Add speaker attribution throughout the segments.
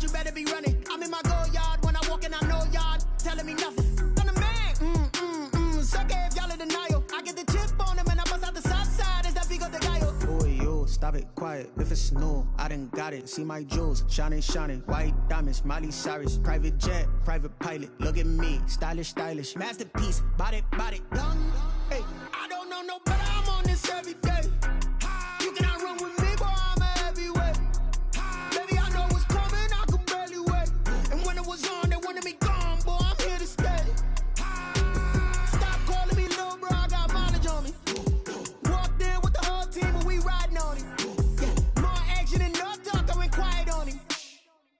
Speaker 1: that you better be running. I'm in my go yard when I walk in, I know y'all telling me nothing. I'm the man, suck it if y'all in denial. I get the chip on them and I bust out the south side. Is that big of the guy?
Speaker 2: Boy, yo, stop it, quiet. If it's new, I done got it. See my jewels, shining, shining. White diamonds, Miley Cyrus. Private jet, private pilot. Look at me, stylish, stylish. Masterpiece, body, young. Hey, I don't know no better. I'm on this every day. You cannot run with me, boy. I'm a heavyweight. Baby, I know what's coming. I could barely wait. And when it was on, they wanted me gone, boy. I'm here to stay. Stop calling me little bro. I got mileage on me. Walked in with the whole team and we riding on him. Yeah, more action and no talk. I went quiet on him.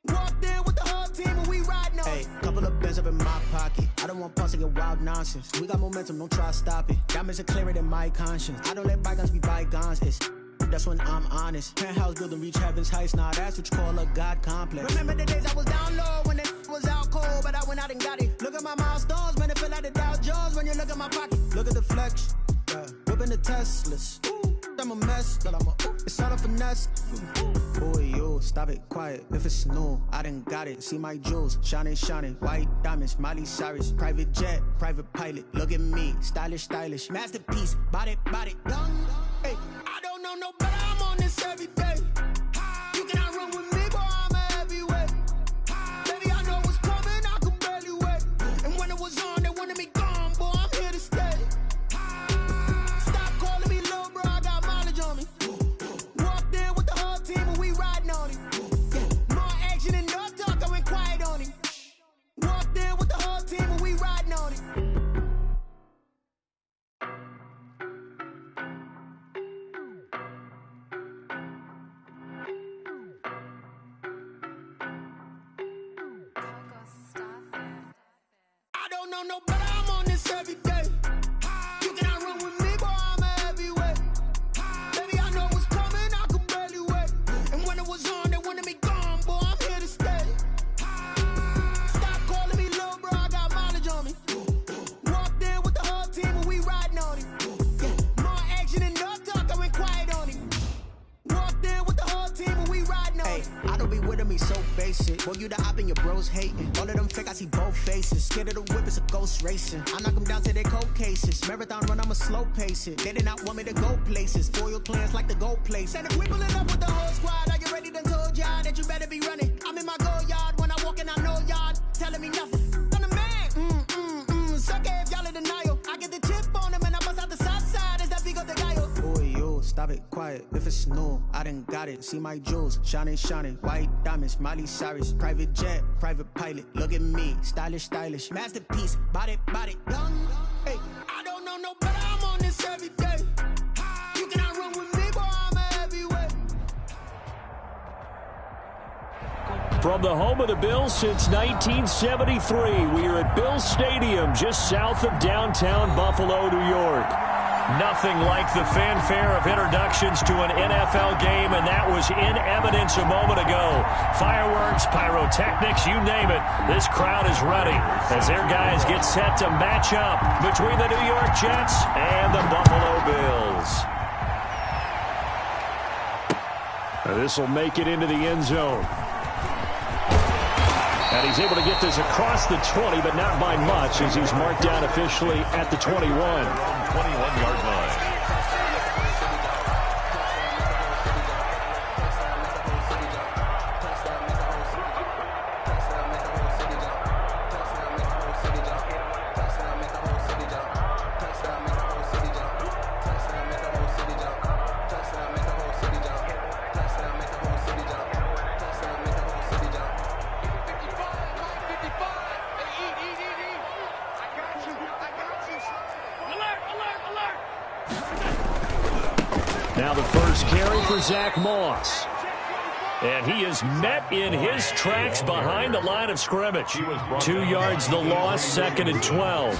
Speaker 2: Walked in with the whole team and we riding on him. Hey, couple of bins up in my pocket. I don't want pussy and wild nonsense. We got momentum, don't try to stop it. Diamonds are clearer than my conscience. I don't let bygones be bygones. That's when I'm honest. Penthouse building reach heaven's heights. Now that's what you call a God complex. Remember the days I was down low when it was out cold, but I went out and got it. Look at my milestones, man, it feel like the Dow Jones when you look at my pocket. Look at the flex, yeah. Whipping the Teslas. I'm a mess, but it's all a finesse. Boy, yo, stop it, quiet. If it's new, I done got it. See my jewels, shining, shining. White diamonds, Miley Cyrus. Private jet, private pilot. Look at me, stylish, stylish. Masterpiece, body, young. Hey, I don't know no better. I'm on this every day. You cannot run with me, boy. I'm a heavyweight. Baby, I know what's coming. I could barely wait. And when it was on, they wanted me gone, boy. I'm here to stay. Stop calling me little bro. I got mileage on me. Walked in with the whole team and we riding on him. Yeah, more action and no talk. I went quiet on him. Walked in with the whole team and we riding on him. I don't know no better. I'm on this every day. You cannot run with me, boy. I'm a heavyweight. Baby, I know what's coming. I could barely wait. And when it was on, they wanted me gone, boy. I'm here to stay. Stop calling me little bro. I got mileage on me. Walked in with the whole team and we riding on him. Yeah, more action and no talk. I went quiet on him. Walked in with the whole team and we riding on him. I don't be with me so basic. Boy, you the op and your bros hating. All of them fake, I see both faces. Scared of the whip, it's a ghost racing. I knock them down to their cold cases. Marathon run, I'ma slow pace it. They did not want me to go places. Foil plans like the go place. And if we pulling up with the whole squad, are you ready? Done told y'all that you better be running. I'm in my go yard when I walk in, I know y'all telling me nothing. I'm the man, suck it if y'all in denial. I get the chip on them and I bust out the south side. Is that big of the guy? Boy, yo, stop it, quiet. If it's new, I done got it. See my jewels, shining, shining. White diamonds, Miley Cyrus. Private jet, private pilot. Look at me, stylish, stylish. Masterpiece, body, young. Hey, I don't know no better. I'm on this every day. You cannot run with me, boy. I'm a heavyweight.
Speaker 3: From the home of the Bills since 1973, we are at Bills Stadium just south of downtown Buffalo, New York. Nothing like the fanfare of introductions to an NFL game, and that was in evidence a moment ago. Fireworks, pyrotechnics, you name it. This crowd is ready as their guys get set to match up between the New York Jets and the Buffalo Bills. This will make it into the end zone. And he's able to get this across the 20, but not by much, as he's marked down officially at the 21. 21-yard line. Now the first carry for Zach Moss. And he is met in his tracks behind the line of scrimmage. 2 yards the loss, 2nd and 12.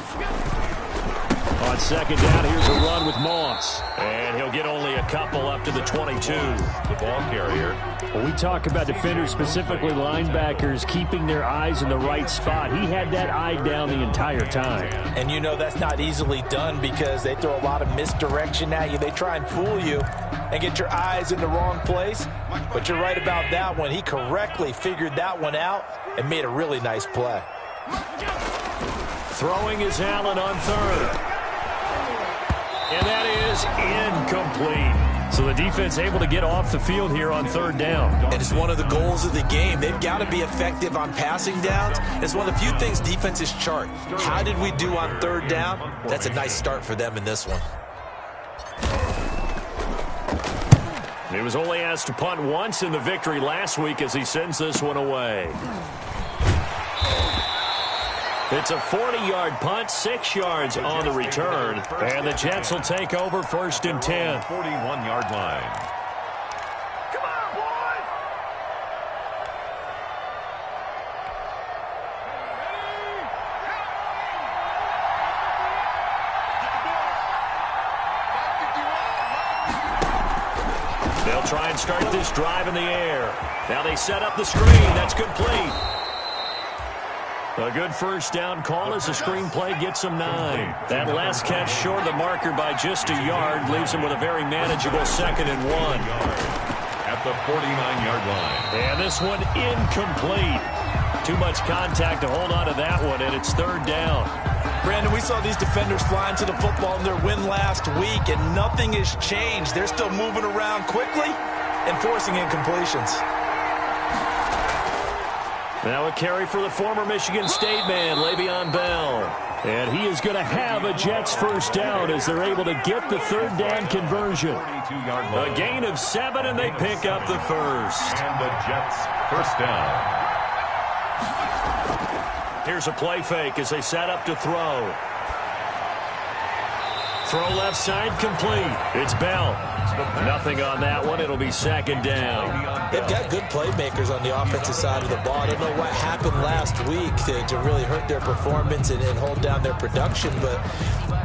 Speaker 3: On second down, here's a run with Moss. And he'll get only a couple up to the 22. The ball carrier. When we talk about defenders, specifically linebackers, keeping their eyes in the right spot, he had that eye down the entire time.
Speaker 4: And you know that's not easily done because they throw a lot of misdirection at you. They try and fool you and get your eyes in the wrong place. But you're right about that one. He correctly figured that one out and made a really nice play.
Speaker 3: Throwing is Allen on third. And that is incomplete. So the defense able to get off the field here on third down.
Speaker 4: And it's one of the goals of the game. They've got to be effective on passing downs. It's one of the few things defenses chart. How did we do on third down? That's a nice start for them in this one.
Speaker 3: He was only asked to punt once in the victory last week as he sends this one away. It's a 40-yard punt, 6 yards on the return. And the Jets will take over first and 10.
Speaker 5: 41-yard line.
Speaker 3: Come on, boys! They'll try and start this drive in the air. Now they set up the screen. That's complete. A good first down call as the screen play gets him 9. That last catch short of the marker by just a yard leaves him with a very manageable 2nd and 1.
Speaker 5: At the 49-yard line.
Speaker 3: And this one incomplete. Too much contact to hold on to that one, and it's third down.
Speaker 4: Brandon, we saw these defenders flying to the football in their win last week, and nothing has changed. They're still moving around quickly and forcing incompletions.
Speaker 3: Now a carry for the former Michigan State man, Le'Veon Bell. And he is going to have a Jets first down as they're able to get the third down conversion. A gain of 7, and they pick up the first.
Speaker 5: And the Jets first down.
Speaker 3: Here's a play fake as they set up to throw. Throw left side complete. It's Bell. Nothing on that one. It'll be second down.
Speaker 4: They've got good playmakers on the offensive side of the ball. I don't know what happened last week to really hurt their performance and hold down their production, but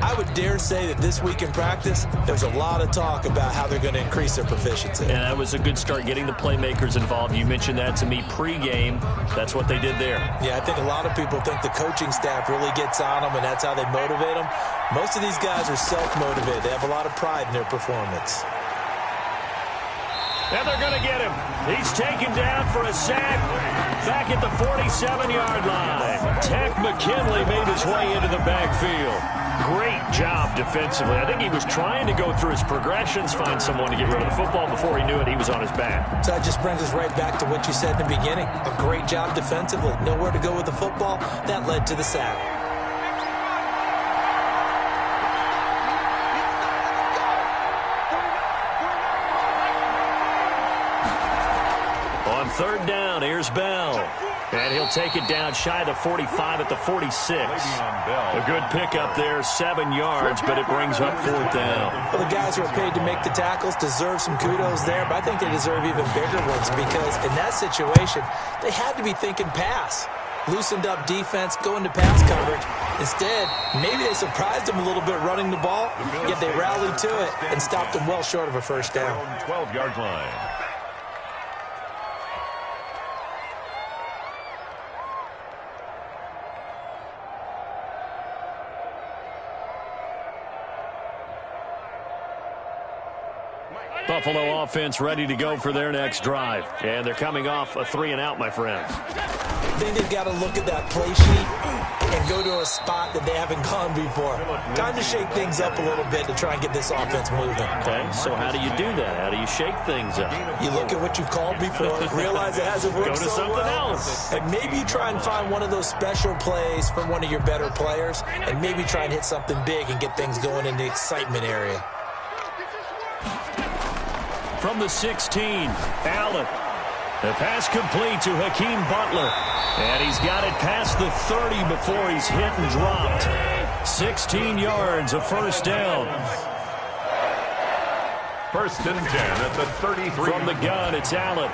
Speaker 4: I would dare say that this week in practice, there's a lot of talk about how they're going to increase their proficiency.
Speaker 3: And that was a good start, getting the playmakers involved. You mentioned that to me pregame. That's what they did there.
Speaker 4: Yeah, I think a lot of people think the coaching staff really gets on them, and that's how they motivate them. Most of these guys are self-motivated. They have a lot of pride in their performance.
Speaker 3: And they're going to get him. He's taken down for a sack back at the 47-yard line. Tech McKinley made his way into the backfield. Great job defensively. I think he was trying to go through his progressions, find someone to get rid of the football. Before he knew it, he was on his back.
Speaker 4: So that just brings us right back to what you said in the beginning. A great job defensively. Nowhere to go with the football. That led to the sack.
Speaker 3: On third down, here's Bell. And he'll take it down shy of the 45 at the 46. A good pickup there, 7 yards, but it brings up fourth down.
Speaker 4: Well, the guys who are paid to make the tackles deserve some kudos there, but I think they deserve even bigger ones because in that situation, they had to be thinking pass. Loosened up defense, going to pass coverage. Instead, maybe they surprised them a little bit running the ball, yet they rallied to it and stopped them well short of a first down.
Speaker 5: 12-yard line.
Speaker 3: Buffalo offense ready to go for their next drive. And they're coming off a 3-and-out, my friend.
Speaker 4: I think they've got to look at that play sheet and go to a spot that they haven't gone before. Time to shake things up a little bit to try and get this offense moving.
Speaker 3: Okay, so how do you do that? How do you shake things up?
Speaker 4: You look at what you called before, realize it hasn't worked
Speaker 3: Go to
Speaker 4: so
Speaker 3: something
Speaker 4: well,
Speaker 3: else.
Speaker 4: and maybe you try and find one of those special plays from one of your better players, and maybe try and hit something big and get things going in the excitement area.
Speaker 3: From the 16, Allen. The pass complete to Hakeem Butler. And he's got it past the 30 before he's hit and dropped. 16 yards, a first down.
Speaker 5: First and 10 at the 33.
Speaker 3: From the gun, it's Allen.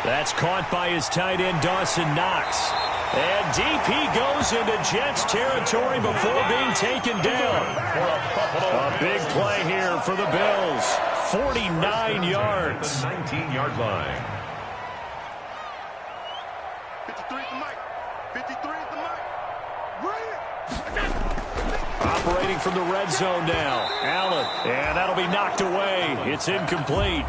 Speaker 3: That's caught by his tight end, Dawson Knox. And deep he goes into Jets territory before being taken down. A big play here for the Bills. 49 yards.
Speaker 5: 19-yard line.
Speaker 6: 53 is the mic. 53 is the mic.
Speaker 3: Operating from the red zone now. Allen, and that'll be knocked away. It's incomplete.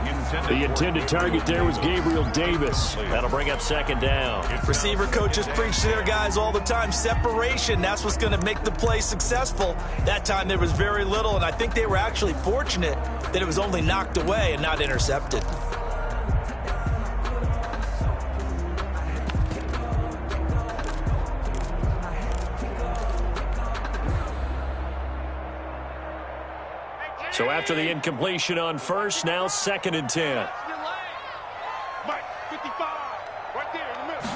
Speaker 3: The intended target there was Gabriel Davis. That'll bring up second down.
Speaker 4: Receiver coaches preach to their guys all the time. Separation, that's what's going to make the play successful. That time there was very little, and I think they were actually fortunate that it was only knocked away and not intercepted.
Speaker 3: So after the incompletion on first, now 2nd and 10.
Speaker 6: Mike, 55. Right there in the middle.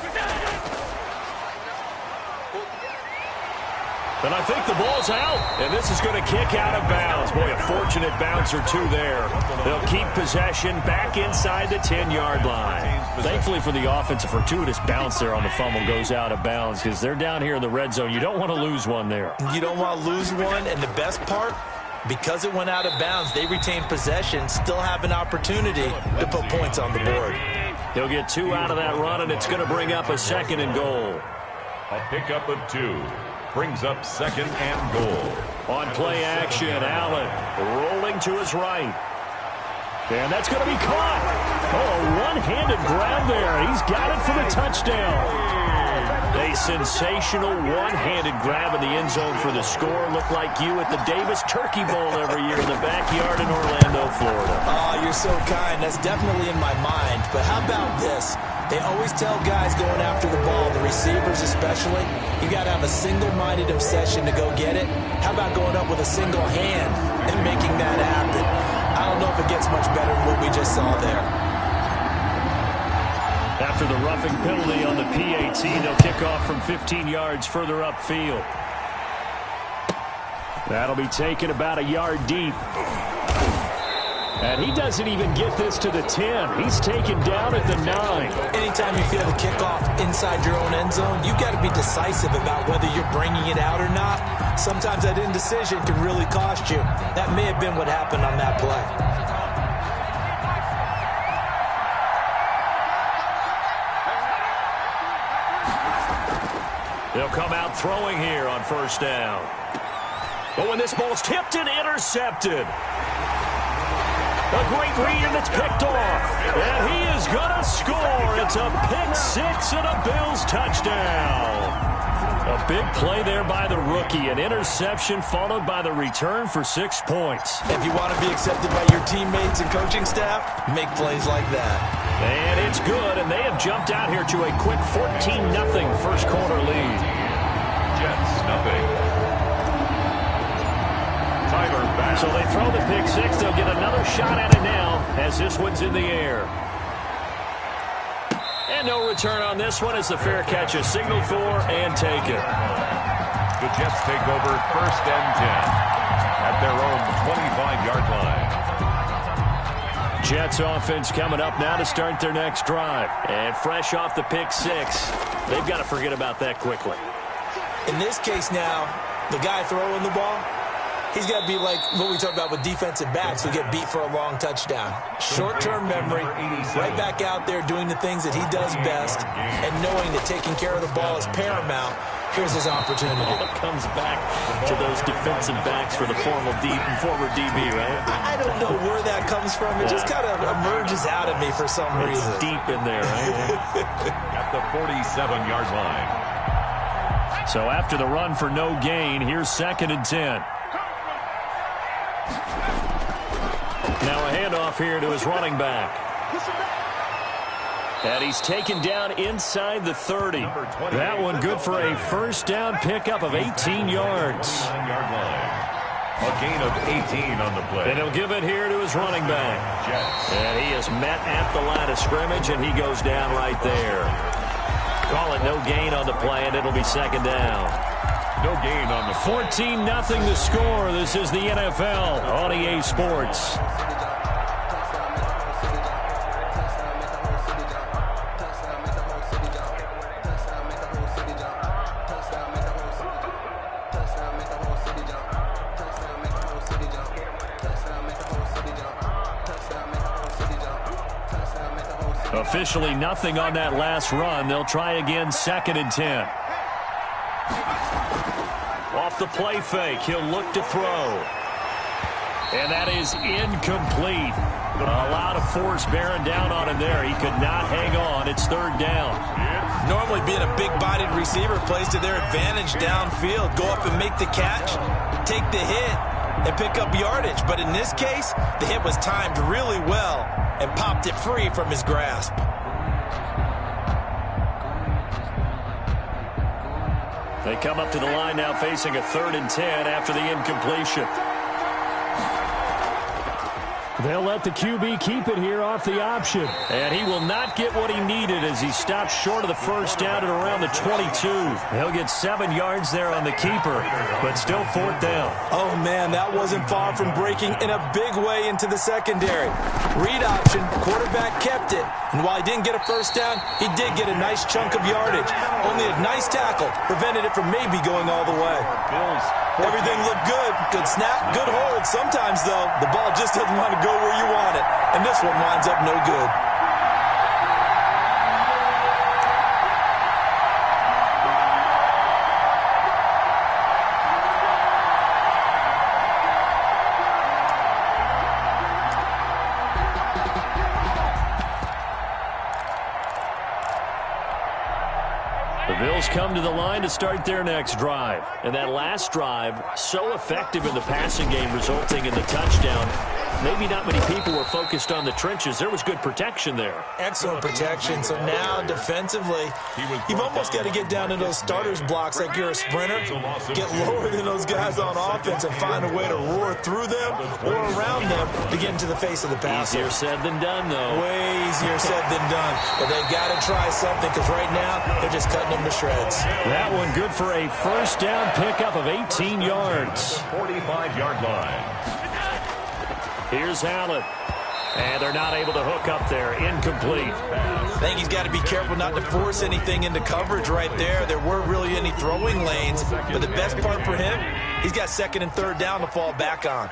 Speaker 3: And I think the ball's out, and this is going to kick out of bounds. Boy, a fortunate bounce or two there. They'll keep possession back inside the 10-yard line. Thankfully for the offense, a fortuitous bounce there on the fumble goes out of bounds because they're down here in the red zone. You don't want to lose one there.
Speaker 4: You don't want to lose one, and the best part, because it went out of bounds, they retain possession, still have an opportunity to put points on the board.
Speaker 3: He'll get 2 out of that run, and it's going to bring up a 2nd and goal.
Speaker 5: A pickup of 2 brings up 2nd and goal.
Speaker 3: On play action, Allen rolling to his right. And that's going to be caught. Oh, a one-handed grab there. He's got it for the touchdown. A sensational one-handed grab in the end zone for the score. Looked like you at the Davis Turkey Bowl every year in the backyard in Orlando, Florida.
Speaker 4: Oh, you're so kind. That's definitely in my mind. But how about this? They always tell guys going after the ball, the receivers especially, you got to have a single-minded obsession to go get it. How about going up with a single hand and making that happen? I don't know if it gets much better than what we just saw there.
Speaker 3: After the roughing penalty on the PAT, they'll kick off from 15 yards further upfield. That'll be taken about a yard deep. And he doesn't even get this to the 10. He's taken down at the 9.
Speaker 4: Anytime you feel the kickoff inside your own end zone, you've got to be decisive about whether you're bringing it out or not. Sometimes that indecision can really cost you. That may have been what happened on that play.
Speaker 3: They'll come out throwing here on first down. But when this ball's tipped and intercepted. A great read, and it's picked off. And he is going to score. It's a pick-6 and a Bills touchdown. A big play there by the rookie. An interception followed by the return for 6 points.
Speaker 4: If you want to be accepted by your teammates and coaching staff, make plays like that.
Speaker 3: And it's good, and they have jumped out here to a quick 14-0 first quarter lead.
Speaker 5: Jets, nothing. Tyler back.
Speaker 3: So they throw the pick-6. They'll get another shot at it now as this one's in the air. And no return on this one as the fair catch is signaled for and taken.
Speaker 5: The Jets take over 1st and 10 at their own 25-yard line.
Speaker 3: Jets offense coming up now to start their next drive. And fresh off the pick-6, they've got to forget about that quickly.
Speaker 4: In this case now, the guy throwing the ball, he's got to be like what we talk about with defensive backs who get beat for a long touchdown. Short-term memory, right back out there doing the things that he does best, and knowing that taking care of the ball is paramount. Here's his opportunity.
Speaker 3: It comes back to those defensive backs for the former DB, right?
Speaker 4: I don't know where that comes from. It just kind of emerges out of me for some reason.
Speaker 3: It's deep in there, right?
Speaker 5: At the 47-yard line.
Speaker 3: So after the run for no gain, here's 2nd and 10. Now a handoff here to his running back. And he's taken down inside the 30. That one good for a first down pickup of 18 yards.
Speaker 5: 9-yard line. A gain of 18 on the play.
Speaker 3: And he'll give it here to his running back. And he is met at the line of scrimmage, and he goes down right there. Call it no gain on the play, and it'll be 2nd down.
Speaker 5: No gain on the
Speaker 3: 14-0 the score. This is the NFL on EA Sports. Officially nothing on that last run. They'll try again, 2nd and 10. Off the play fake, he'll look to throw. And that is incomplete. A lot of force bearing down on him there. He could not hang on. It's 3rd down.
Speaker 4: Normally being a big-bodied receiver plays to their advantage downfield. Go up and make the catch, take the hit, and pick up yardage. But in this case, the hit was timed really well and popped it free from his grasp.
Speaker 3: They come up to the line now facing a 3rd and 10 after the incompletion.
Speaker 7: They'll let the QB keep it here off the option.
Speaker 3: And he will not get what he needed as he stops short of the 1st down at around the 22. He'll get 7 yards there on the keeper, but still 4th down.
Speaker 4: Oh, man, that wasn't far from breaking in a big way into the secondary. Read option, quarterback kept it. And while he didn't get a 1st down, he did get a nice chunk of yardage. Only a nice tackle prevented it from maybe going all the way. Everything looked good. Good snap, good hold. Sometimes, though, the ball just doesn't want to go where you want it. And this one winds up no good.
Speaker 3: The Bills come to the line to start their next drive. And that last drive, so effective in the passing game, resulting in the touchdown. Maybe not many people were focused on the trenches. There was good protection there.
Speaker 4: Excellent protection. So now, defensively, you've almost got to get down to those starters blocks like you're a sprinter. Get lower than those guys on offense and find a way to roar through them or around them to get into the face of the passer.
Speaker 3: Easier said than done, though.
Speaker 4: Way easier said than done. But they've got to try something because right now, they're just cutting them to shreds.
Speaker 3: That one good for a 1st down pickup of 18 yards.
Speaker 5: 45-yard line.
Speaker 3: Here's Allen. And they're not able to hook up there. Incomplete.
Speaker 4: I think he's got to be careful not to force anything into coverage right there. There weren't really any throwing lanes. But the best part for him, he's got 2nd and 3rd down to fall back on.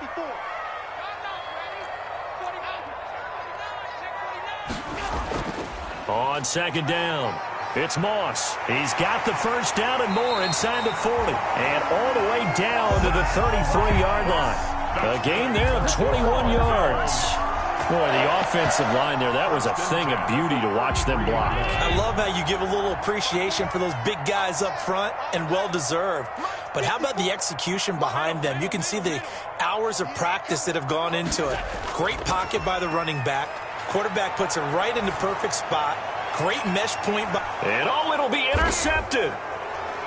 Speaker 3: On 2nd down, it's Moss. He's got the 1st down and more inside the 40. And all the way down to the 33-yard line. A gain there of 21 yards. Boy, the offensive line there, that was a thing of beauty to watch them block.
Speaker 4: I love how you give a little appreciation for those big guys up front, and well-deserved. But how about the execution behind them? You can see the hours of practice that have gone into it. Great pocket by the running back. Quarterback puts it right in the perfect spot. Great mesh point.
Speaker 3: And it'll be intercepted.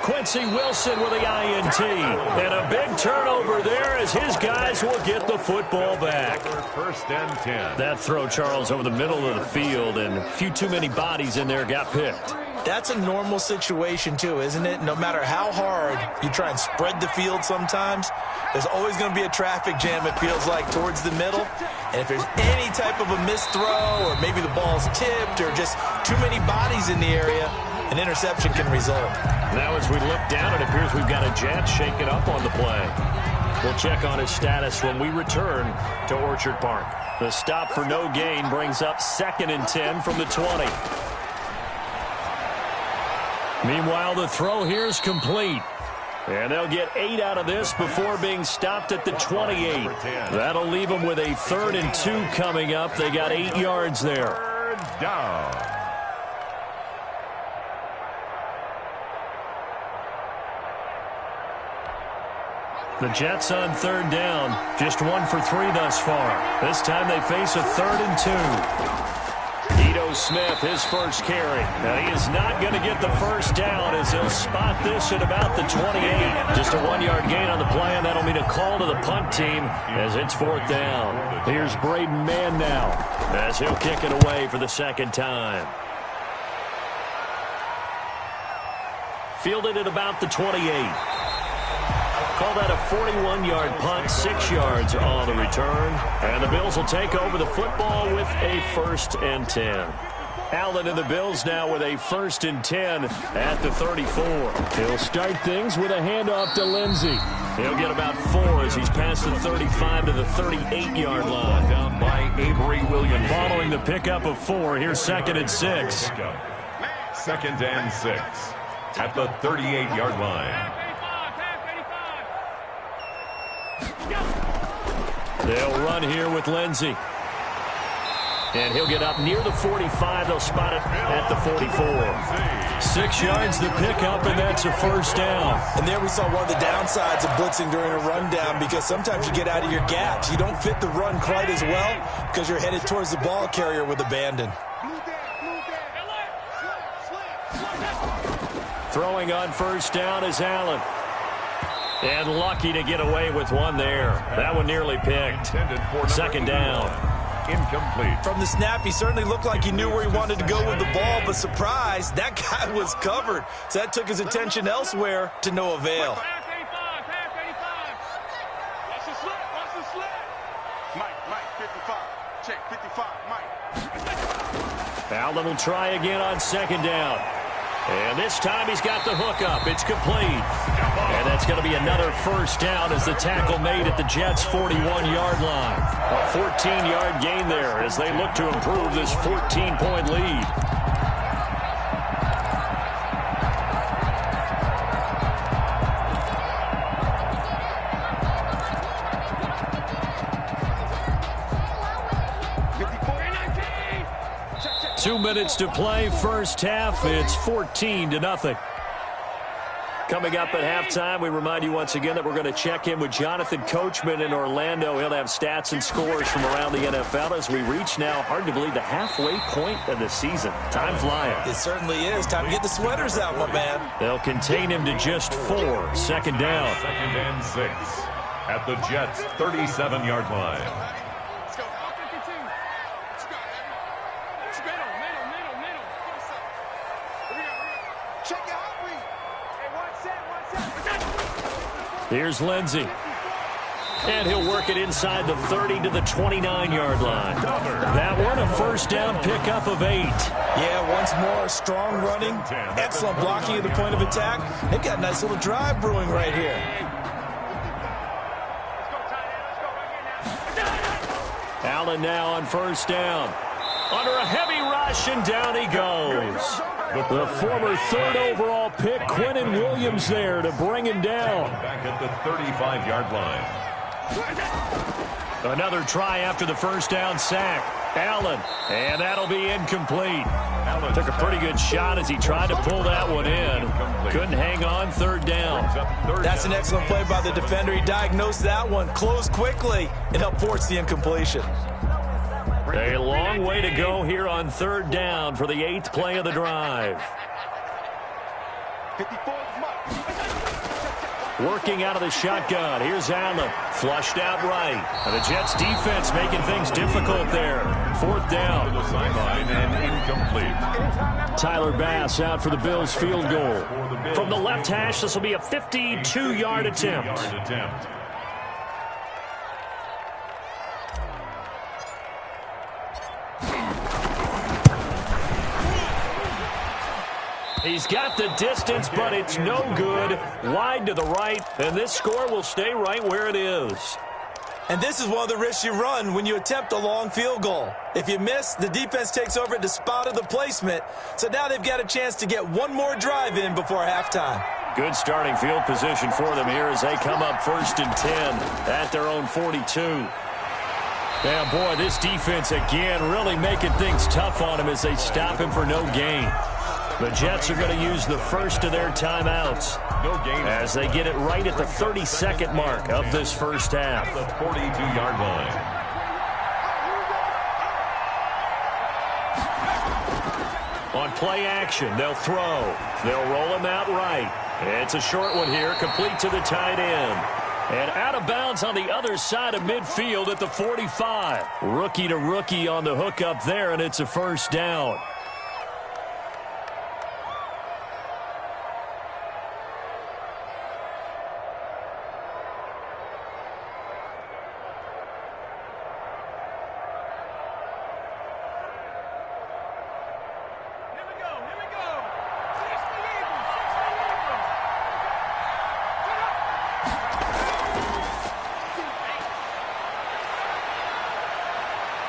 Speaker 3: Quincy Wilson with the INT. And a big turnover there as his guys will get the football back.
Speaker 5: 1st and 10.
Speaker 3: That throw, Charles, over the middle of the field, and a few too many bodies in there got picked.
Speaker 4: That's a normal situation, too, isn't it? No matter how hard you try and spread the field sometimes, there's always going to be a traffic jam, it feels like, towards the middle. And if there's any type of a missed throw or maybe the ball's tipped or just too many bodies in the area, an interception can result.
Speaker 3: Now as we look down, it appears we've got a Jet shaking up on the play. We'll check on his status when we return to Orchard Park. The stop for no gain brings up 2nd and 10 from the 20. Meanwhile, the throw here is complete. And they'll get 8 out of this before being stopped at the 28. That'll leave them with a 3rd and 2 coming up. They got 8 yards there.
Speaker 5: 3rd down.
Speaker 3: The Jets on 3rd down. Just 1 for 3 thus far. This time they face a 3rd and 2. Ito Smith, his first carry. Now he is not going to get the 1st down as he'll spot this at about the 28. Just a 1-yard gain on the play, and that'll mean a call to the punt team as it's 4th down. Here's Braden Mann now as he'll kick it away for the 2nd time. Fielded at about the 28. Call that a 41-yard punt, 6 yards on the return. And the Bills will take over the football with a 1st and 10. Allen and the Bills now with a 1st and 10 at the 34.
Speaker 7: He'll start things with a handoff to Lindsey.
Speaker 3: He'll get about 4 as he's past the 35 to the 38-yard line.
Speaker 5: Down by Avery Williams.
Speaker 3: Following the pickup of 4, here's 2nd and 6.
Speaker 5: 2nd and 6 at the 38-yard line.
Speaker 3: They'll run here with Lindsey. And he'll get up near the 45. They'll spot it at the 44. 6 yards the pickup, and that's a first down.
Speaker 4: And there we saw one of the downsides of blitzing during a rundown, because sometimes you get out of your gaps. You don't fit the run quite as well because you're headed towards the ball carrier with abandon.
Speaker 3: Throwing on first down is Allen. And lucky to get away with one there. That one nearly picked. 2nd down.
Speaker 5: Incomplete.
Speaker 4: From the snap, he certainly looked like he knew where he wanted to go with the ball, but surprise, that guy was covered. So that took his attention elsewhere to no avail.
Speaker 6: Mike, 55. Check, 55, Mike.
Speaker 3: Allen will try again on 2nd down. And this time he's got the hookup. It's complete. And that's going to be another first down as the tackle made at the Jets' 41-yard line. A 14-yard gain there as they look to improve this 14-point lead. Two minutes to play, first half. It's 14-0. Coming up at halftime, we remind you once again that we're going to check in with Jonathan Coachman in Orlando. He'll have stats and scores from around the NFL as we reach now, hard to believe, the halfway point of the season. Time flying.
Speaker 4: It certainly is. Time to get the sweaters out, my man.
Speaker 3: They'll contain him to just 4. 2nd down.
Speaker 5: 2nd and 6 at the Jets' 37-yard line.
Speaker 3: Here's Lindsey. And he'll work it inside the 30 to the 29-yard line. That one, a first down pickup of 8.
Speaker 4: Yeah, once more, strong running, excellent blocking at the point of attack. They've got a nice little drive brewing right here.
Speaker 3: Allen now on first down. Under a heavy rush, and down he goes. The former 3rd overall pick, Quinnen Williams, there to bring him down.
Speaker 5: Back at the 35-yard line.
Speaker 3: Another try after the first down sack. Allen, and that'll be incomplete. Allen took a pretty good shot as he tried to pull that one in. Couldn't hang on, 3rd down.
Speaker 4: That's an excellent play by the defender. He diagnosed that one, closed quickly, and helped force the incompletion.
Speaker 3: A long way to go here on 3rd down for the 8th play of the drive. Working out of the shotgun. Here's Allen. Flushed out right. And the Jets defense making things difficult there. 4th down.
Speaker 5: To the sideline and incomplete.
Speaker 3: Tyler Bass out for the Bills field goal. From the left hash, this will be a 52-yard attempt. He's got the distance, but it's no good. Wide to the right, and this score will stay right where it is.
Speaker 4: And this is one of the risks you run when you attempt a long field goal. If you miss, the defense takes over at the spot of the placement. So now they've got a chance to get one more drive in before halftime.
Speaker 3: Good starting field position for them here as they come up 1st and 10 at their own 42. Yeah, boy, this defense again really making things tough on him as they stop him for no gain. The Jets are going to use the first of their timeouts as they get it right at the 32nd mark of this first half.
Speaker 5: The 42-yard line.
Speaker 3: On play action, they'll throw. They'll roll him out right. It's a short one here, complete to the tight end. And out of bounds on the other side of midfield at the 45. Rookie to rookie on the hookup there, and it's a first down.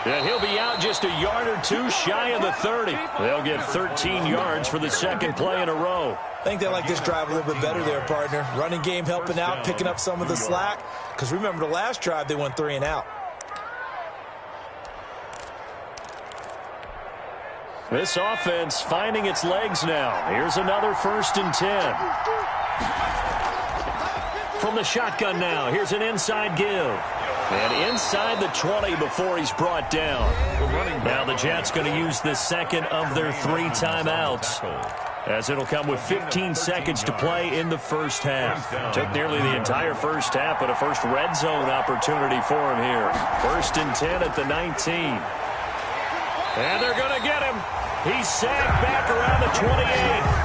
Speaker 3: And he'll be out just a yard or two shy of the 30. They'll get 13 yards for the second play in a row.
Speaker 4: I think they like this drive a little bit better there, partner. Running game helping out, picking up some of the slack. Because remember the last drive, they went 3 and out.
Speaker 3: This offense finding its legs now. Here's another 1st and 10. From the shotgun now, here's an inside give. And inside the 20 before he's brought down. Now the Jets going to use the second of their 3 timeouts, as it'll come with 15 seconds to play in the first half. Took nearly the entire first half, but a first red zone opportunity for him here. 1st and 10 at the 19. And they're going to get him. He's sacked back around the 28.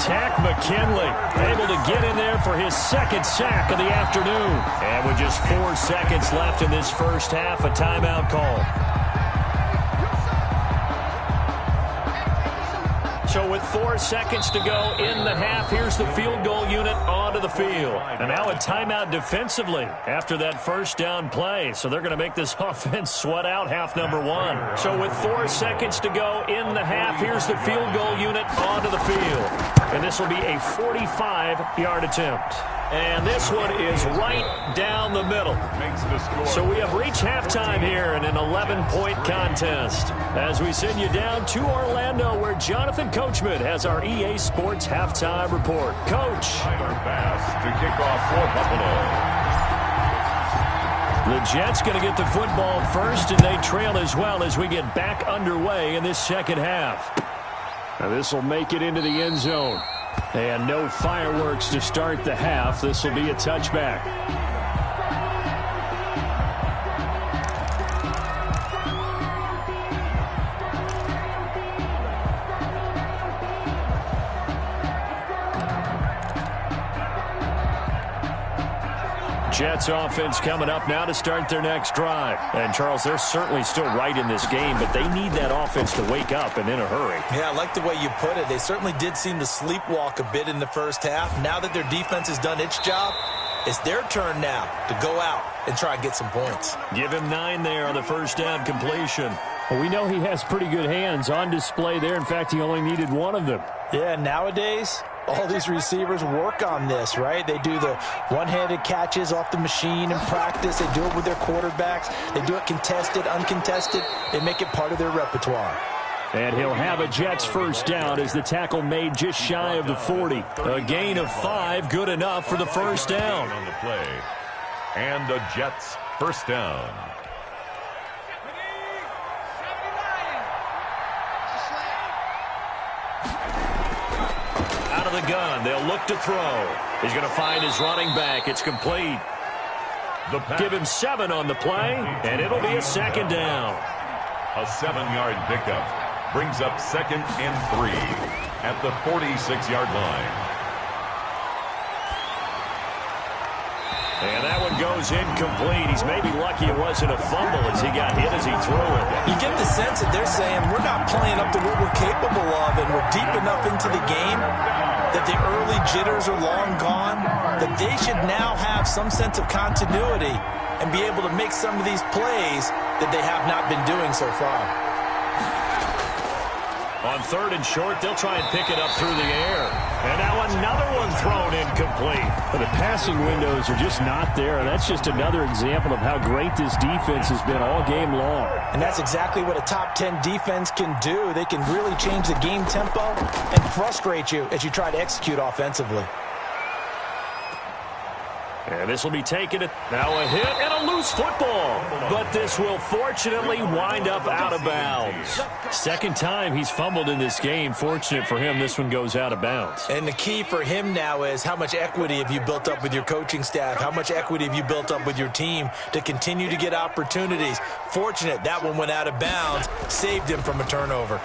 Speaker 3: Tack McKinley able to get in there for his second sack of the afternoon. And with just 4 seconds left in this first half, a timeout call. So with 4 seconds to go in the half, here's the field goal unit onto the field. And now a timeout defensively after that first down play. So they're going to make this offense sweat out half number 1. So with 4 seconds to go in the half, here's the field goal unit onto the field. And this will be a 45-yard attempt. And this one is right down the middle. So we have reached halftime here in an 11-point contest, as we send you down to Orlando, where Jonathan Coachman has our EA Sports halftime report. Coach.
Speaker 5: To kick off for Buffalo.
Speaker 3: The Jets going to get the football first, and they trail as well as we get back underway in this second half. Now this will make it into the end zone. And no fireworks to start the half. This will be a touchback. Jets offense coming up now to start their next drive. And, Charles, they're certainly still right in this game, but they need that offense to wake up and in a hurry.
Speaker 4: Yeah, I like the way you put it. They certainly did seem to sleepwalk a bit in the first half. Now that their defense has done its job, it's their turn now to go out and try and get some points.
Speaker 3: Give him 9 there on the first down completion.
Speaker 7: Well, we know he has pretty good hands on display there. In fact, he only needed 1 of them.
Speaker 4: Yeah, nowadays, all these receivers work on this, right? They do the one-handed catches off the machine in practice. They do it with their quarterbacks. They do it contested, uncontested. They make it part of their repertoire.
Speaker 3: And he'll have a Jets first down as the tackle made just shy of the 40. A gain of 5, good enough for the first down.
Speaker 5: On the play. And the Jets first down.
Speaker 3: Out of the gun, they'll look to throw. He's going to find his running back. It's complete. Give him 7 on the play, and it'll be a second down.
Speaker 5: A 7-yard pickup brings up 2nd and 3 at the 46-yard line.
Speaker 3: And that one goes incomplete. He's maybe lucky it wasn't a fumble as he got hit as he threw it.
Speaker 4: You get the sense that they're saying we're not playing up to what we're capable of, and we're deep enough into the game that the early jitters are long gone, that they should now have some sense of continuity and be able to make some of these plays that they have not been doing so far.
Speaker 3: On 3rd and short, they'll try and pick it up through the air. And now another one thrown incomplete.
Speaker 7: But the passing windows are just not there. And that's just another example of how great this defense has been all game long.
Speaker 4: And that's exactly what a top 10 defense can do. They can really change the game tempo and frustrate you as you try to execute offensively.
Speaker 3: And this will be taken. Now a hit and a loose football. But this will fortunately wind up out of bounds. Second time he's fumbled in this game. Fortunate for him, this one goes out of bounds.
Speaker 4: And the key for him now is how much equity have you built up with your coaching staff? How much equity have you built up with your team to continue to get opportunities? Fortunate that one went out of bounds, saved him from a turnover.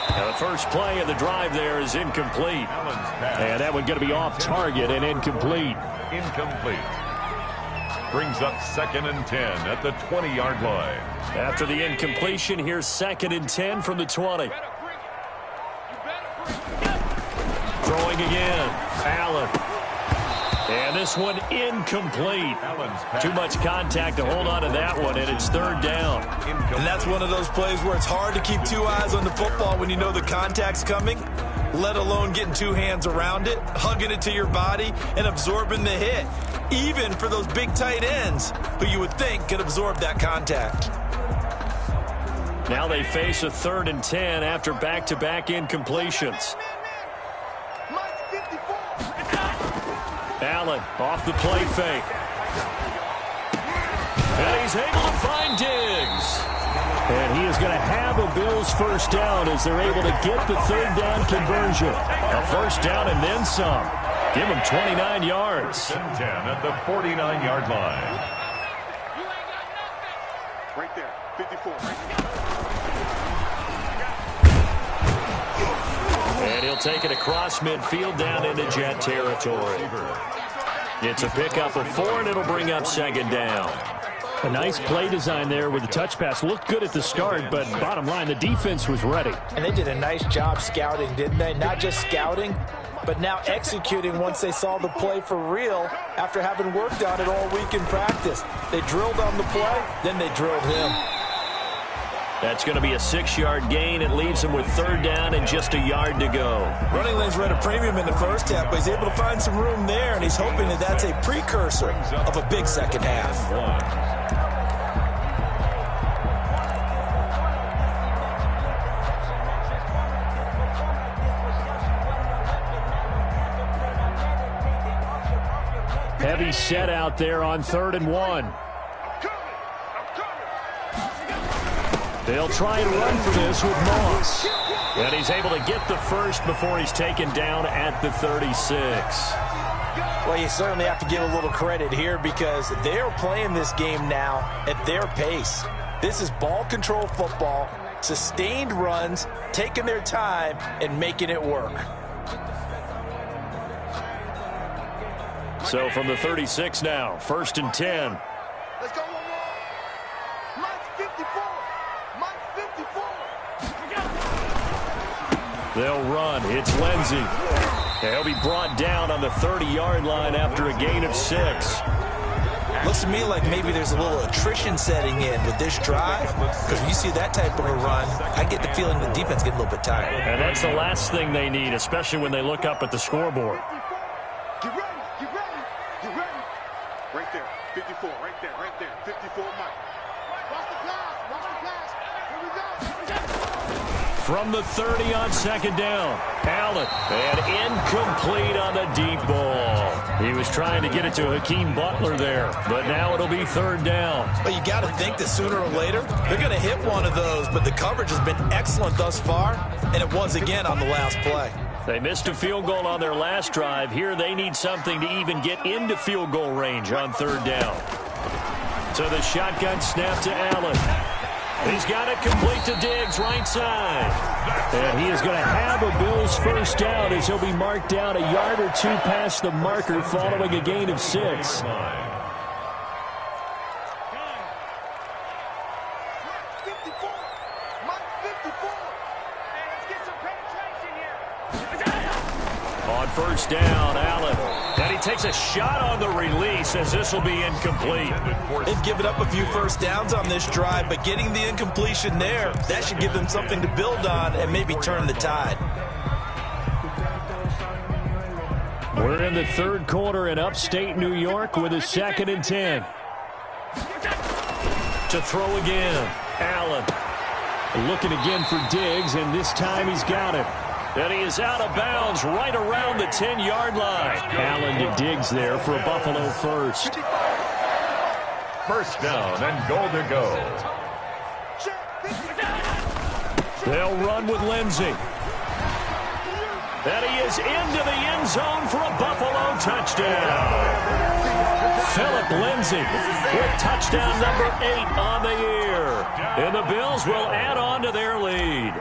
Speaker 3: Now the first play of the drive there is incomplete. And that one going to be off target and incomplete.
Speaker 5: Incomplete. Brings up 2nd and 10 at the 20-yard line.
Speaker 3: After the incompletion, here's 2nd and 10 from the 20. Throwing again. Allen. And this one incomplete. Too much contact to hold on to that one, and it's third down.
Speaker 4: And that's one of those plays where it's hard to keep two eyes on the football when you know the contact's coming, let alone getting two hands around it, hugging it to your body, and absorbing the hit, even for those big tight ends who you would think could absorb that contact.
Speaker 3: Now they face a 3rd and 10 after back-to-back incompletions. Allen off the play fake. And he's able to find Diggs. And he is going to have a Bills first down as they're able to get the 3rd down conversion. A first down and then some. Give him 29 yards.
Speaker 5: 10 at the 49-yard line.
Speaker 6: Right there, 54.
Speaker 3: And he'll take it across midfield down into Jet territory. It's a pickup of 4, and it'll bring up 2nd down.
Speaker 7: A nice play design there with the touch pass. Looked good at the start, but bottom line, the defense was ready.
Speaker 4: And they did a nice job scouting, didn't they? Not just scouting, but now executing once they saw the play for real after having worked on it all week in practice. They drilled on the play, then they drilled him.
Speaker 3: That's going to be a 6-yard gain. It leaves him with 3rd down and just a yard to go.
Speaker 4: Running lanes were at a premium in the first half, but he's able to find some room there, and he's hoping that that's a precursor of a big second half.
Speaker 7: Heavy set out there on 3rd and 1. They'll try and run for this with Moss.
Speaker 3: And he's able to get the first before he's taken down at the 36.
Speaker 4: Well, you certainly have to give a little credit here because they're playing this game now at their pace. This is ball control football, sustained runs, taking their time, and making it work.
Speaker 3: So from the 36 now, 1st and 10.
Speaker 6: Let's go one more. Mike's 54. Mike's 54.
Speaker 3: They'll run. It's Lindsey. He'll be brought down on the 30-yard line after a gain of 6.
Speaker 4: Looks to me like maybe there's a little attrition setting in with this drive, because when you see that type of a run, I get the feeling the defense getting a little bit tired.
Speaker 3: And that's the last thing they need, especially when they look up at the scoreboard.
Speaker 6: Get ready, get ready, get ready. Right there, 54, right there, 54 Mike. Watch the pass, watch the pass. Here we go.
Speaker 3: From the 30 on 2nd down, Allen, and incomplete on the deep ball. He was trying to get it to Hakeem Butler there, but now it'll be 3rd down.
Speaker 4: But you got to think that sooner or later, they're going to hit one of those, but the coverage has been excellent thus far, and it was again on the last play.
Speaker 3: They missed a field goal on their last drive. Here they need something to even get into field goal range on 3rd down. So the shotgun snap to Allen. He's got it complete to Diggs, right side.
Speaker 7: And he is going to have a Bills first down as he'll be marked down a yard or 2 past the marker following a gain of 6.
Speaker 3: On 1st down, Allen. And he takes a shot on the release as this will be incomplete.
Speaker 4: They've given up a few first downs on this drive, but getting the incompletion there, that should give them something to build on and maybe turn the tide.
Speaker 7: We're in the 3rd quarter in upstate New York with a 2nd and 10.
Speaker 3: To throw again, Allen.
Speaker 7: Looking again for Diggs, and this time he's got it.
Speaker 3: And he is out of bounds right around the 10-yard line.
Speaker 7: Allen to Diggs there for a Buffalo first.
Speaker 5: First down and goal to go.
Speaker 3: They'll run with Lindsey. And he is into the end zone for a Buffalo touchdown. Philip Lindsey with touchdown number 8 on the year. And the Bills will add on to their lead.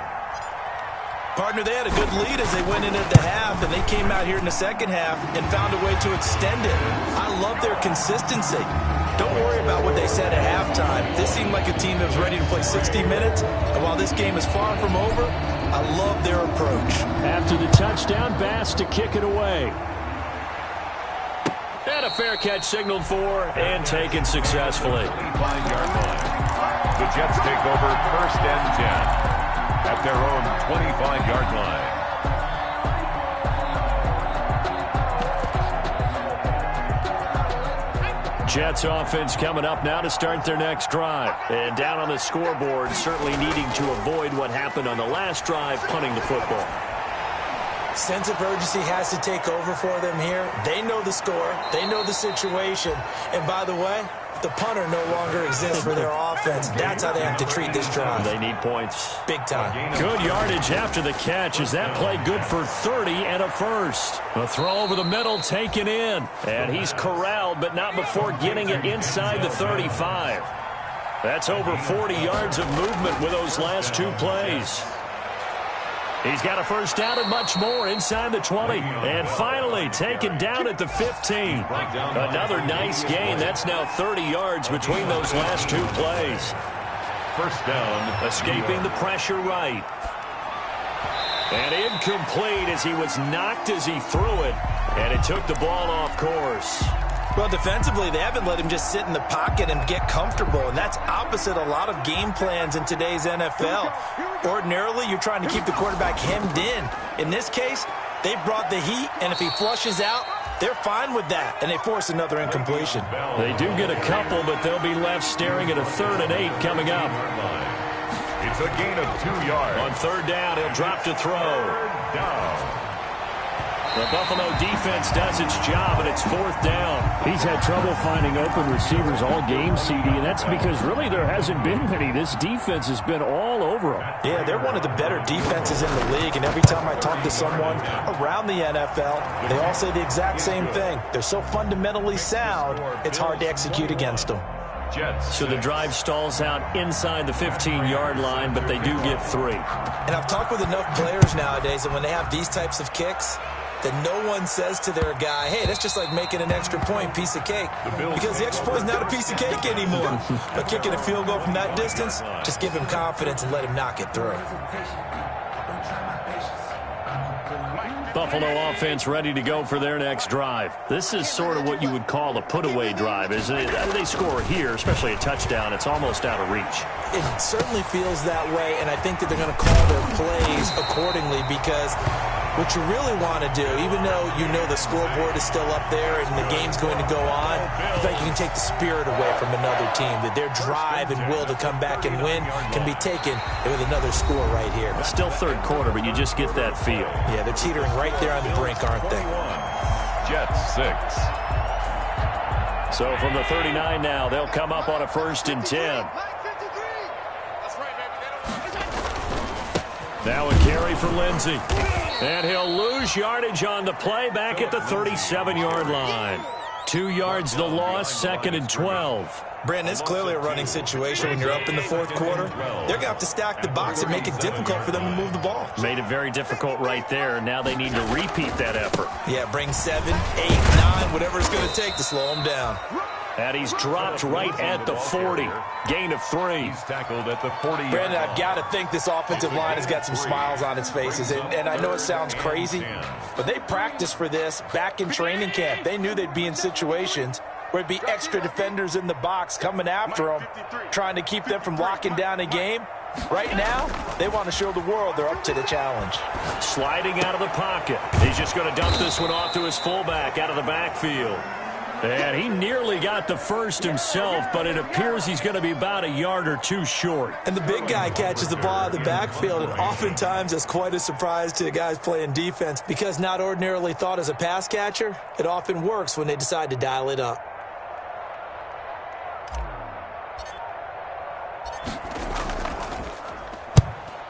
Speaker 4: Partner, they had a good lead as they went into the half, and they came out here in the second half and found a way to extend it. I love their consistency. Don't worry about what they said at halftime. This seemed like a team that was ready to play 60 minutes, and while this game is far from over, I love their approach.
Speaker 7: After the touchdown, Bass to kick it away.
Speaker 3: And a fair catch signaled for and taken successfully.
Speaker 5: 25-yard line. The Jets take over 1st and 10 at their own 25-yard line.
Speaker 3: Jets offense coming up now to start their next drive. And down on the scoreboard, certainly needing to avoid what happened on the last drive, punting the football.
Speaker 4: Sense of urgency has to take over for them here. They know the score. They know the situation. And by the way, the punter no longer exists for their offense. That's how they have to treat this drive.
Speaker 3: They need points.
Speaker 4: Big time.
Speaker 3: Good yardage after the catch. Is that play good for 30 and a first? A throw over the middle taken in. And he's corralled, but not before getting it inside the 35. That's over 40 yards of movement with those last two plays. He's got a first down and much more inside the 20. And finally taken down at the 15. Another nice gain. That's now 30 yards between those last two plays.
Speaker 5: First down.
Speaker 3: Escaping the pressure right. And incomplete as he was knocked as he threw it. And it took the ball off course.
Speaker 4: Well, defensively, they haven't let him just sit in the pocket and get comfortable, and that's opposite a lot of game plans in today's NFL. Ordinarily, you're trying to keep the quarterback hemmed in. In this case, they brought the heat, and if he flushes out, they're fine with that, and they force another incompletion.
Speaker 3: They do get a couple, but they'll be left staring at a 3rd and 8 coming up.
Speaker 5: It's a gain of 2 yards.
Speaker 3: On 3rd down, he'll drop to throw.
Speaker 5: 3rd down.
Speaker 3: The Buffalo defense does its job, and it's 4th down.
Speaker 7: He's had trouble finding open receivers all game, CD, and that's because really there hasn't been many. This defense has been all over them.
Speaker 4: Yeah, they're one of the better defenses in the league, and every time I talk to someone around the NFL, they all say the exact same thing. They're so fundamentally sound, it's hard to execute against them.
Speaker 5: Jets.
Speaker 3: So the drive stalls out inside the 15-yard line, but they do get 3.
Speaker 4: And I've talked with enough players nowadays that when they have these types of kicks, that no one says to their guy, hey, that's just like making an extra point, piece of cake. Because the extra point is not a piece of cake anymore. But kicking a field goal from that distance, just give him confidence and let him knock it through.
Speaker 3: Buffalo offense ready to go for their next drive. This is sort of what you would call a put-away drive, isn't it? They score here, especially a touchdown. It's almost out of reach.
Speaker 4: It certainly feels that way, and I think that they're going to call their plays accordingly because what you really want to do, even though you know the scoreboard is still up there and the game's going to go on, I think you can take the spirit away from another team, that their drive and will to come back and win can be taken with another score right here.
Speaker 3: It's still 3rd quarter, but you just get that feel.
Speaker 4: Yeah, they're teetering right there on the brink, aren't they?
Speaker 5: Jets 6.
Speaker 3: So from the 39 now, they'll come up on a 1st and 10. Now a carry for Lindsey. And he'll lose yardage on the play back at the 37-yard line. 2 yards the loss, 2nd and 12.
Speaker 4: Brandon, it's clearly a running situation when you're up in the 4th quarter. They're going to have to stack the box and make it difficult for them to move the ball.
Speaker 3: Made it very difficult right there. Now they need to repeat that effort.
Speaker 4: Yeah, bring 7, 8, 9, whatever it's going to take to slow them down.
Speaker 3: And he's dropped right at the 40. Gain of 3.
Speaker 5: He's tackled at the 40.
Speaker 4: Brandon, I've got to think this offensive line has got some smiles on its faces. And I know it sounds crazy, but they practiced for this back in training camp. They knew they'd be in situations where there'd be extra defenders in the box coming after them, trying to keep them from locking down a game. Right now, they want to show the world they're up to the challenge.
Speaker 3: Sliding out of the pocket. He's just going to dump this one off to his fullback out of the backfield. And he nearly got the first himself, but it appears he's going to be about a yard or 2 short.
Speaker 4: And the big guy catches the ball out of the backfield, and oftentimes that's quite a surprise to the guys playing defense because not ordinarily thought as a pass catcher, it often works when they decide to dial it up.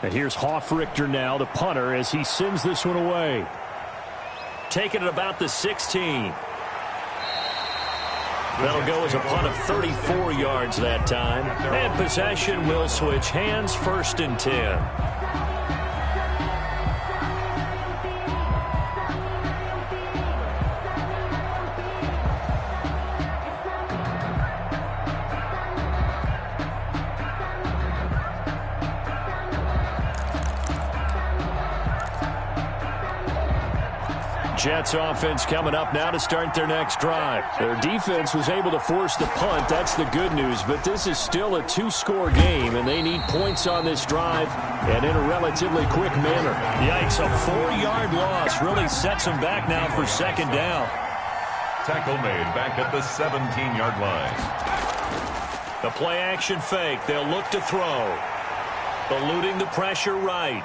Speaker 7: And here's Hoffrichter now, the punter, as he sends this one away.
Speaker 3: Taking it about the 16. That'll go as a punt of 34 yards that time. And possession will switch hands, 1st and 10. Jets offense coming up now to start their next drive. Their defense was able to force the punt. That's the good news, but this is still a two-score game, and they need points on this drive and in a relatively quick manner. Yikes, a 4-yard loss really sets them back now for second down.
Speaker 5: Tackle made back at the 17-yard line.
Speaker 3: The play-action fake. They'll look to throw. Eluding the pressure right.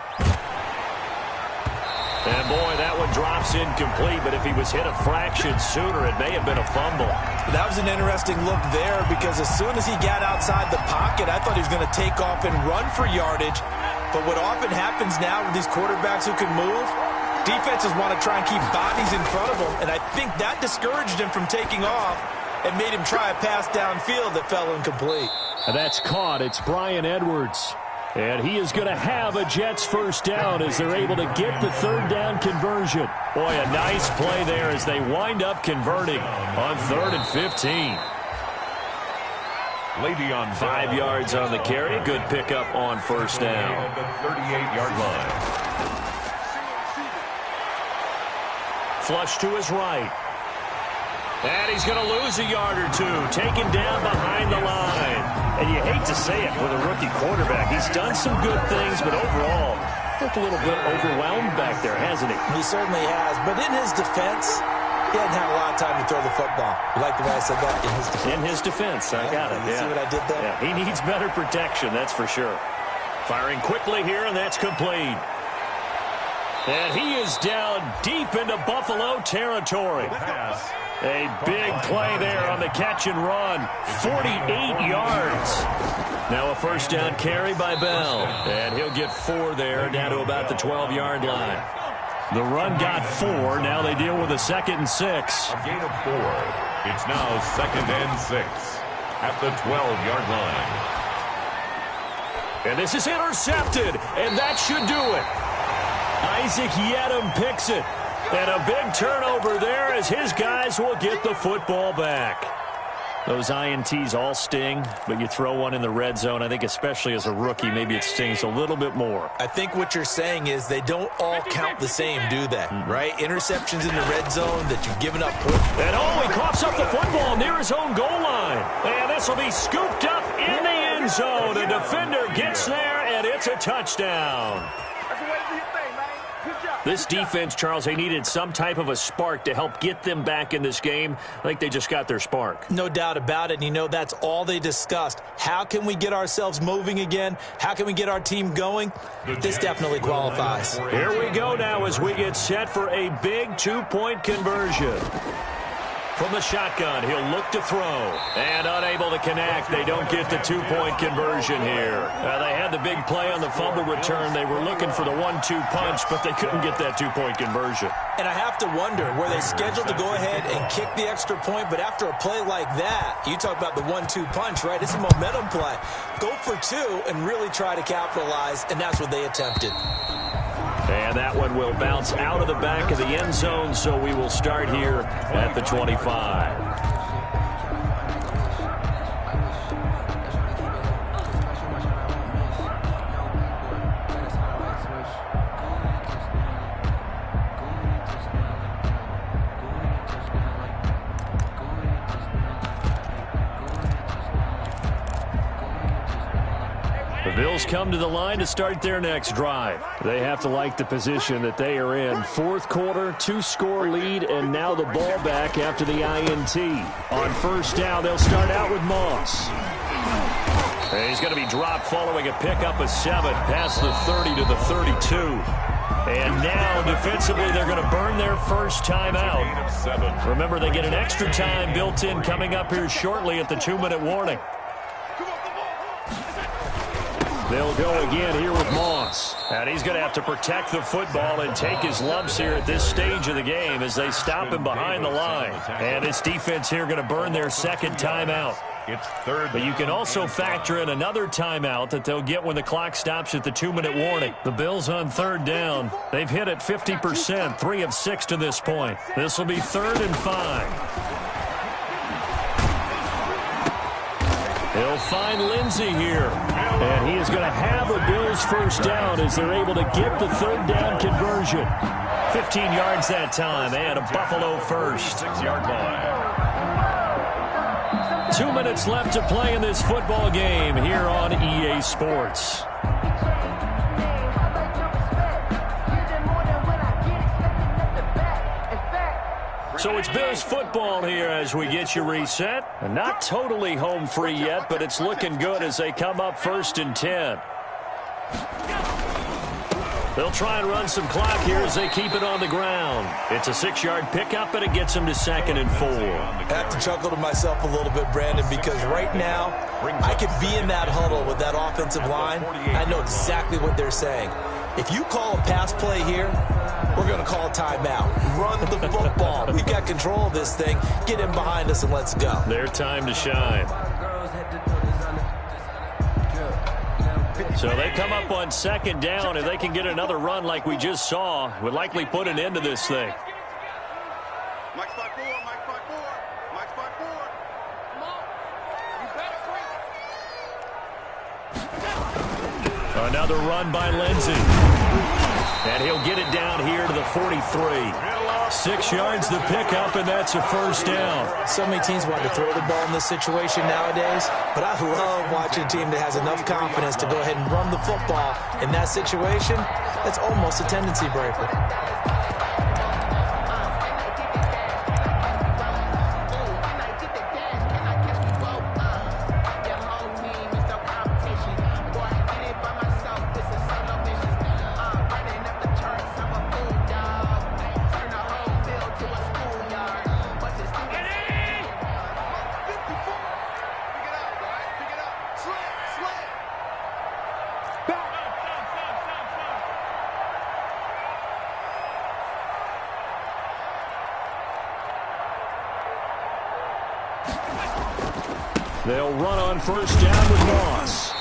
Speaker 3: And, boy, that one drops incomplete, but if he was hit a fraction sooner, it may have been a fumble.
Speaker 4: That was an interesting look there because as soon as he got outside the pocket, I thought he was going to take off and run for yardage. But what often happens now with these quarterbacks who can move, defenses want to try and keep bodies in front of them, and I think that discouraged him from taking off and made him try a pass downfield that fell incomplete.
Speaker 3: And that's caught. It's Bryan Edwards. And he is going to have a Jets first down as they're able to get the third down conversion. Boy, a nice play there as they wind up converting on 3rd and 15.
Speaker 5: Le'Veon
Speaker 3: 5 yards on the carry. Good pickup on first down.
Speaker 5: At the 38-yard line.
Speaker 3: Flush to his right. And he's going to lose a yard or two. Taken down behind the line. And you hate to say it with a rookie quarterback. He's done some good things, but overall, looked a little bit overwhelmed back there, hasn't he?
Speaker 4: He certainly has. But in his defense, he hadn't had a lot of time to throw the football. You like the way I said that? In his defense.
Speaker 3: In his defense. I got it.
Speaker 4: You see what I did there?
Speaker 3: Yeah, he needs better protection, that's for sure. Firing quickly here, and that's complete. And he is down deep into Buffalo territory. A big play there on the catch and run. 48 yards. Now a first down carry by Bell. And he'll get 4 there, down to about the 12-yard line. The run got 4. Now they deal with a 2nd and 6.
Speaker 5: A gain of 4. It's now 2nd and 6 at the 12-yard line.
Speaker 3: And this is intercepted. And that should do it. Isaac Yedem picks it. And a big turnover there as his guys will get the football back. Those INTs all sting, but you throw one in the red zone, I think especially as a rookie, maybe it stings a little bit more.
Speaker 4: I think what you're saying is they don't all count the same, do they? Right? Interceptions in the red zone that you've given up.
Speaker 3: And he coughs up the football near his own goal line. And this will be scooped up in the end zone. A defender gets there, and it's a touchdown. This defense, Charles, they needed some type of a spark to help get them back in this game. I think they just got their spark.
Speaker 4: No doubt about it. And you know, that's all they discussed. How can we get ourselves moving again? How can we get our team going? This definitely qualifies.
Speaker 3: Here we go now as we get set for a big 2-point conversion. From the shotgun, he'll look to throw. And unable to connect. They don't get the 2-point conversion here. They had the big play on the fumble return. They were looking for the 1-2 punch, but they couldn't get that 2-point conversion.
Speaker 4: And I have to wonder, were they scheduled to go ahead and kick the extra point? But after a play like that, you talk about the 1-2 punch, right? It's a momentum play. Go for 2 and really try to capitalize, and that's what they attempted.
Speaker 3: And that one will bounce out of the back of the end zone, so we will start here at the 25. Bills come to the line to start their next drive. They have to like the position that they are in. 4th quarter, 2-score lead, and now the ball back after the INT. On first down, they'll start out with Moss. And he's going to be dropped following a pickup of 7 past the 30 to the 32. And now, defensively, they're going to burn their first time out. Remember, they get an extra time built in coming up here shortly at the 2-minute warning. They'll go again here with Moss. And he's going to have to protect the football and take his lumps here at this stage of the game as they stop him behind the line. And this defense here going to burn their 2nd timeout.
Speaker 5: It's 3rd.
Speaker 3: But you can also factor in another timeout that they'll get when the clock stops at the 2-minute warning. The Bills on 3rd down. They've hit it 50%, 3 of 6 to this point. This will be 3rd and 5. He'll find Lindsey here. And he is going to have a Bills first down as they're able to get the 3rd down conversion. 15 yards that time, and a Buffalo first.
Speaker 5: 6-yard line.
Speaker 3: 2 minutes left to play in this football game here on EA Sports. So it's Bills football here as we get you reset. And not totally home free yet, but it's looking good as they come up 1st and 10. They'll try and run some clock here as they keep it on the ground. It's a 6-yard pickup, and it gets them to 2nd and 4.
Speaker 4: I have to chuckle to myself a little bit, Brandon, because right now I could be in that huddle with that offensive line. I know exactly what they're saying. If you call a pass play here, we're going to call a timeout. Run the football. We've got control of this thing. Get in behind us and let's go.
Speaker 3: Their time to shine. So they come up on 2nd down, and they can get another run like we just saw. Would likely put an end to this thing.
Speaker 6: Mike 5-4, Mike 5-4, Mike 5-4. Come on. You better
Speaker 3: Another run by Lindsey. And he'll get it down here to the 43. 6 yards the pickup, and that's a 1st down.
Speaker 4: So many teams want to throw the ball in this situation nowadays, but I love watching a team that has enough confidence to go ahead and run the football. In that situation, that's almost a tendency breaker.
Speaker 3: They'll run on 1st down with Moss.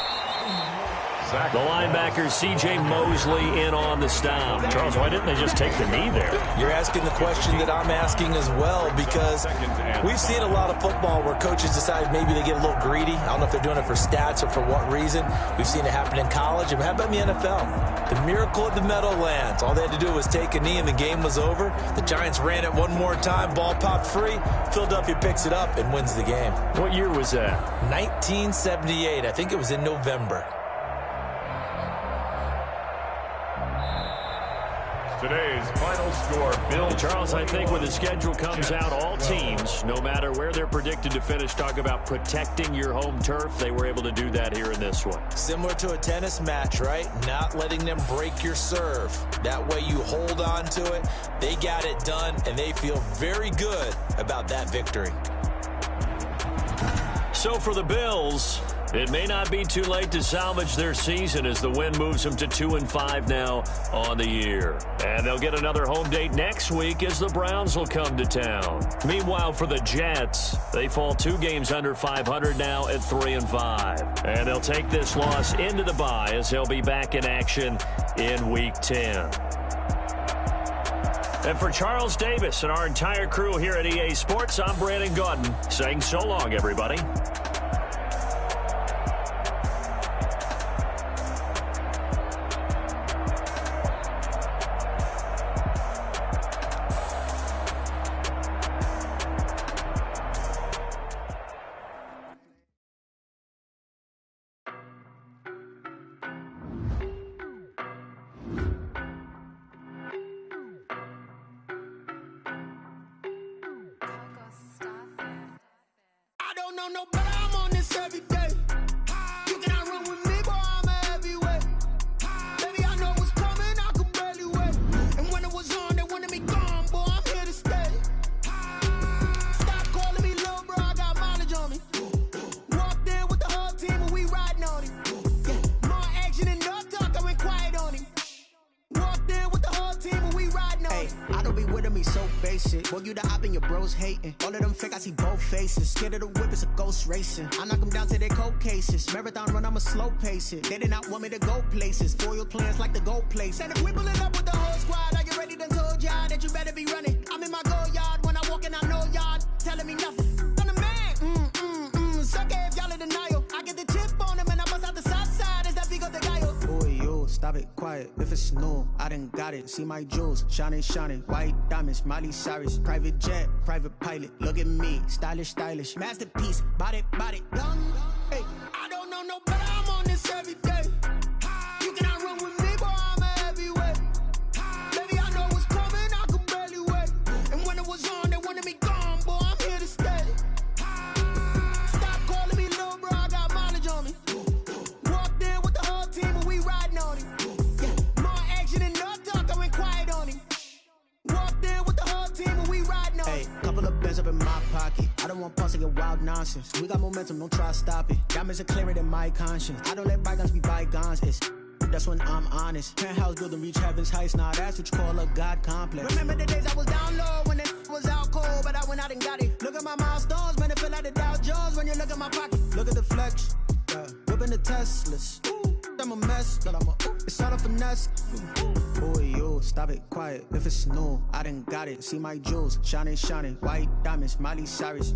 Speaker 3: The linebacker, C.J. Mosley, in on the stop. Charles, why didn't they just take the knee there?
Speaker 4: You're asking the question that I'm asking as well, because we've seen a lot of football where coaches decide maybe they get a little greedy. I don't know if they're doing it for stats or for what reason. We've seen it happen in college. And how about in the NFL? The miracle of the Meadowlands. All they had to do was take a knee and the game was over. The Giants ran it one more time. Ball popped free. Philadelphia picks it up and wins the game.
Speaker 3: What year was that?
Speaker 4: 1978. I think it was in November.
Speaker 5: Today's final score, Bill.
Speaker 3: Charles, I think when the schedule comes out, all teams, no matter where they're predicted to finish, talk about protecting your home turf. They were able to do that here in this one.
Speaker 4: Similar to a tennis match, right? Not letting them break your serve. That way you hold on to it. They got it done, and they feel very good about that victory.
Speaker 3: So for the Bills, it may not be too late to salvage their season as the win moves them to 2-5 now on the year. And they'll get another home date next week as the Browns will come to town. Meanwhile, for the Jets, they fall 2 games under 500 now at 3-5. And they'll take this loss into the bye as they'll be back in action in Week 10. And for Charles Davis and our entire crew here at EA Sports, I'm Brandon Gaudin saying so long, everybody.
Speaker 1: No, but I'm on this every day. You cannot run with me, boy, I'm a heavyweight. Baby, I know what's coming, I could barely wait. And when it was on, they wanted me gone, boy, I'm here to stay. Stop calling me little bro, I got mileage on me. Walked in with the whole team and we riding on him. More action and no talk, I went quiet on him. Walked in with the whole team and we riding on him.
Speaker 2: I don't be with me so basic. Boy, you the op and your bros hating. All of them fake, I see both faces. Scared of the whip, it's a ghost racing. I knock them down to their cold cases. Marathon run, I'ma slow pace it. They did not want me to go places. Foil plans like the go place. And if we pulling up with the whole squad, are you ready? Done told y'all that you better be running. I'm in my go yard when I walk in, I know y'all telling me nothing. I'm the man. Suck it if y'all in denial. I get the chip on him and I bust out the south side. Is that Vigo de Gallo? Boy, yo, stop it, quiet. If it's it's new, I done got it. See my jewels, shining, shining. White diamonds, Miley Cyrus. Private jet, private pilot. Look at me, stylish, stylish. Masterpiece, body, body, done.
Speaker 1: Hey, I don't know no better, I'm on this every day. You cannot run with me, boy, I'm a heavyweight. Baby, I know what's coming, I could barely wait. And when it was on, they wanted me gone, boy, I'm here to stay. Stop calling me little bro, I got mileage on me. Walked in with the whole team and we riding on him. Yeah, more action and no talk, I went quiet on him. Walked in with the whole team and we riding on him.
Speaker 2: Hey, couple of bands up in my pocket. I don't want pause to get wild nonsense. We got momentum, don't try to stop it. Diamonds are clearer than my conscience. I don't let bygones be bygones. That's when I'm honest. Penthouse building, reach heaven's heights. Nah, that's what you call a God complex.
Speaker 1: Remember the days I was down low when it was out cold, but I went out and got it. Look at my milestones, man, it feel like the Dow Jones when you look at my pocket.
Speaker 2: Look at the flex, whipping the Teslas. I'm a mess, but it's all a finesse. Boy, you, stop it, quiet. If it's new, I done got it. See my jewels, shining, shining. White diamonds, Miley Cyrus.